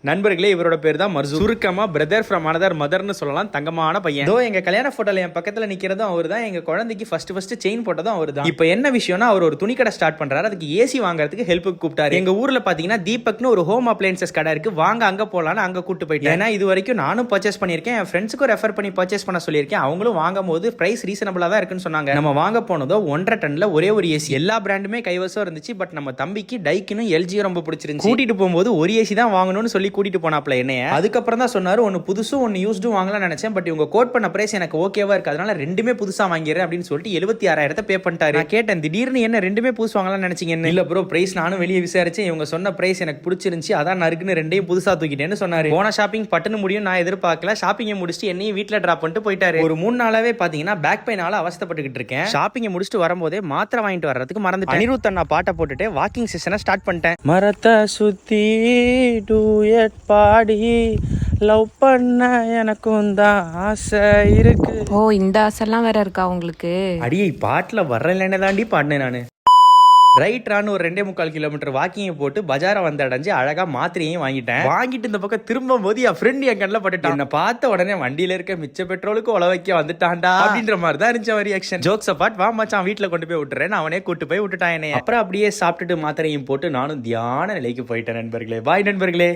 நண்பர்களே, இவரோட பேர் தான் மர்சூக். சுருக்கமா பிரதர் ஃப்ரம் அனதர் மதர்னு சொல்லலாம். தங்கமான பையன். இதோ எங்க கல்யாண போட்டோல என் பக்கத்துல நிக்கிறதும் அவர் தான். எங்க குழந்தைக்கு ஃபர்ஸ்ட் செயின் போட்டதும் அவர் தான். இப்போ என்ன விஷயம்னா, அவர் ஒரு துணி கடை ஸ்டார்ட் பண்றாரு. அதுக்கு ஏசி வாங்குறதுக்கு ஹெல்ப்புக்கு கூப்பிட்டாரு. எங்க ஊர்ல பாத்தீங்கன்னா தீபக்னு ஒரு ஹோம் அப்ளையன்சஸ் கடை இருக்கு, வாங்க அங்க போலான்னு அங்க கூட்டு போயிட்டேன். ஏன்னா இது வரைக்கும் நானும் பர்ச்சேஸ் பண்ணிருக்கேன், என் ஃப்ரெண்ட்ஸுக்கும் ரெஃபர் பண்ணி பர்ச்சேஸ் பண்ண சொல்லியிருக்கேன். அவங்களும் வாங்கும் போது பிரைஸ் ரீசனபிளா தான் இருக்குன்னு சொன்னாங்க. நம்ம வாங்க போனதோ 1.5 டன்ல ஒரே ஒரு ஏசி. எல்லா பிராண்டுமே கைவசம் இருந்துச்சு. பட் நம்ம தம்பிக்கு டைக்கினும் எல்ஜியும் ரொம்ப பிடிச்சிருந்துச்சு. கூட்டிட்டு போகும்போது ஒரு ஏசி தான் வாங்கணும்னு சொல்லி கூட்டிட்டு போனாப்ல. அதுக்கப்புறம் தான் சொன்னாரு, ஒன்னு புதுசும் ஒன்னு யூஸ்டும் வாங்கலாம் நினைச்சேன். பட் இவங்க கோட் பண்ண பிரைஸ் எனக்கு ஓகேவா இருக்கு, அதனால ரெண்டுமே புதுசா வாங்கிறேன் அப்படின்னு சொல்லிட்டு 76,000 பே பண்ணிட்டாரு. நான் கேட்டேன், திடீர்னு என்ன ரெண்டுமே புதுசு வாங்கலாம் நினைச்சீங்க? இல்ல ப்ரோ, பிரைஸ் நானும் வெளியே விசாரிச்சேன், இவங்க சொன்ன பிரைஸ் எனக்கு பிடிச்சிருந்துச்சு, அதான் நறுக்குன்னு ரெண்டையும் புதுசா தூக்கிட்டேன்னு சொன்னாரு. போன ஷாப்பிங் பட்டுன்னு முடியும் நான் எதிர்பார்க்கல. ஷாப்பிங்கை முடிச்சுட்டு என்னையும் வீட்டுல டிராப் பண்ணிட்டு போயிட்டாரு. ஒரு 3 நாளாவே பாத்தீங்கன்னா பேக் பெயினால அவஸ்தப்பட்டுக்கிட்டு இருக்கேன். ஷாப்பிங்கை முடிச்சுட்டு வரும்போதே மாத்திரை வாங்கிட்டு வர்றதுக்கு மறந்துட்டேன். அனிருத் அண்ணா பாட்டை போட்டுட்டு வாக்கிங் செஷனை ஸ்டார்ட் பண்ணிட்டேன். மரத்தை சுத்தி டூயட் பாடி லவ் பண்ண எனக்கும் தான் ஆசை இருக்கு. ஓ, இந்த ஆசைலாம் வேற இருக்கா உங்களுக்கு? அடியே, பாட்டுல வரலன்னு தாண்டி பாடினேன் நானு. ரைட்ரான்னு ஒரு 2.25 கிலோமீட்டர் வாக்கிங்கை போட்டு பஜாரை வந்து அடைஞ்சு அழகா மாத்திரையும் வாங்கிட்டேன். வாங்கிட்டு இந்த பக்கம் திரும்பும் போது என் ஃப்ரெண்ட் என் கண்ணில் பட்டுட்டான். என்ன பார்த்த உடனே வண்டியில இருக்க மிச்ச பெட்ரோலுக்கு உழ வைக்க வந்துட்டான்டா அப்படின்ற மாதிரி தான் இருந்துச்சு ரியாக்ஷன். ஜோக்ஸ் அப்பார்ட், வா மச்சான் வீட்டுல கொண்டு போய் விட்டுறேன், அவனே கூட்டு போய் விட்டுட்டான். அப்புறம் அப்படியே சாப்பிட்டுட்டு மாத்திரையும் போட்டு நானும் தியான நிலைக்கு போயிட்டேன். நண்பர்களே, பாய் நண்பர்களே.